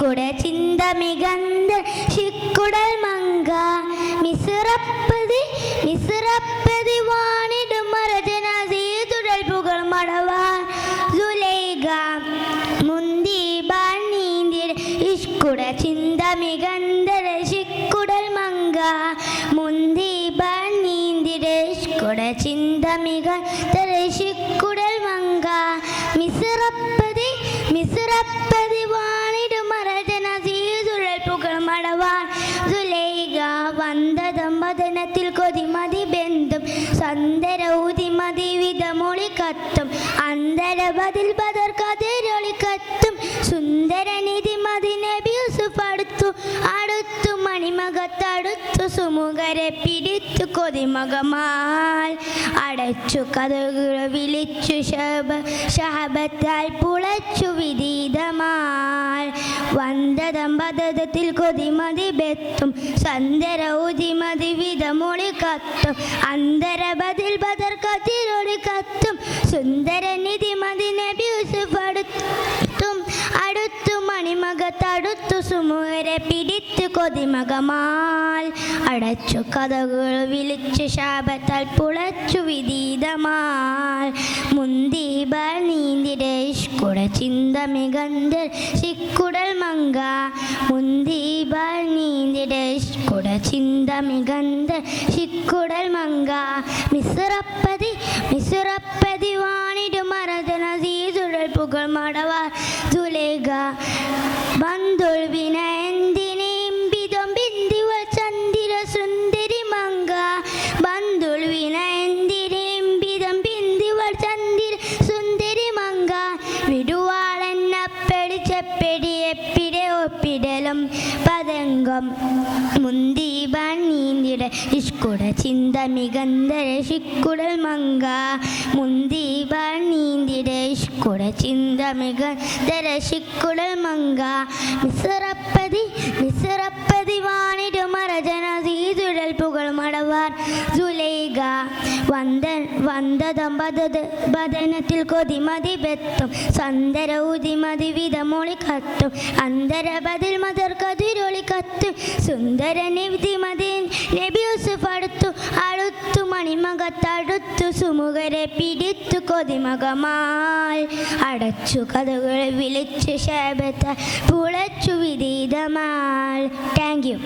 ഇഷ്കുട ചിന്ത മികന്ത ശിക്കുടൽ മങ്ക മിസിറപ്പതി വാണിടും മരജന സീതുടൽ പുകൾ മടവാർ സുലൈഖ മുന്തി ബാണീന്തിര ഇഷ്കുട ചിന്ത മികന്ത ശിക്കുടൽ മങ്ക മുന്തി ബാണീന്തിര ഇഷ്കുട ചിന്ത മികന്ത ശിക്കുടൽ മങ്ക മിസിറപ്പതി വാണിടും മരജന സീതുടൽ പുകൾ മടവാർ സുലൈഖ വന്ദ ദമ്പതനത്തിൽ കൊതിമതി ബന്ധം സന്ദരൗതി മതി വിധമൊളി കത്തും അന്തരബതിൽ ബദർ കതിരൊളി കത്തും സുന്ദരനിധി മതി നബി യൂസുഫ് അടുത്തു മണിമകത്തടുത്തു സുമുഖരെ പിടിച്ചു കൊതിമകമാൽ അടച്ചു കഥകൾ വിളിച്ചു ശഹബത്താൽ പുളച്ചു വിദീതമാൽ വന്ദ ദമ്പതത്തിൽ കൊതിമതി ബെത്തും സന്ദരൗതി മതി വിധമൊളി കത്തും അന്തരബതിൽ ബദർ കതിരൊളി കത്തും സുന്ദരനിധി മതി നബി യൂസുഫ് അടുത്തു മണിമകത്തടുത്തു സുമുഖരെ പിടിച്ചു കൊതിമകമാൽ അടച്ചു കഥകൾ വിളിച്ചു ശാപത്താൽ പുളച്ചു വിദീതമാൽ മുന്തി നീന്തിരെ ഇഷ്കുട ചിന്ത മികന്ത ശിക്കുടൽ മങ്ക മുന്തി നീന്തിരെ ഇഷ്കുട ചിന്ത മികന്ത ശിക്കുടൽ മങ്ക മിസിറപ്പതി വാണിടും മരജന സീതുടൽ പുകൾ മടവാർ സുലൈഖ ബന്ധുൾ വിനയന്തിനിംബിതം ബിന്ദിവൾ ചന്ദിര സുന്ദരി മങ്ക ബന്ധുൾ വിനയന്തിനിംബിതം ബിന്ദിവൾ ചന്ദിര സുന്ദരി മങ്ക വിടുവാളെന്നപ്പടി ചെപ്പടി എപ്പിടെ ഒപ്പിടലും പതംഗം മുന്തി നീന്തിട ഇഷ്കുട ചിന്ത മികന്ദര ശിക്കുടൽ മങ്ക മുന്തി നീന്തിട ഇഷ്കുട ചിന്ത മികന്ദര ശിക്കുടൽ മങ്ക മിസിറപ്പതി വാണിടും മരജന സീതുടൽ പുകൾ മടവാർ സുലൈഖ വന്ദ ദമ്പതനത്തിൽ കൊതിമതി ബെത്തും സന്ദരൗതി മതി വിധമൊളി കത്തും അന്തരബതിൽ മദർ കതിരൊളി കത്തും സുന്ദരനിധി മതി നബി യൂസുഫ് അടുത്തു മണിമകത്തടുത്തു സുമുഖരെ പിടിച്ചു കൊതിമകമാൽ അടച്ചു കഥകൾ വിളിച്ചു ശബത്ത പുളച്ചു വിദീതമാൽ. Thank you.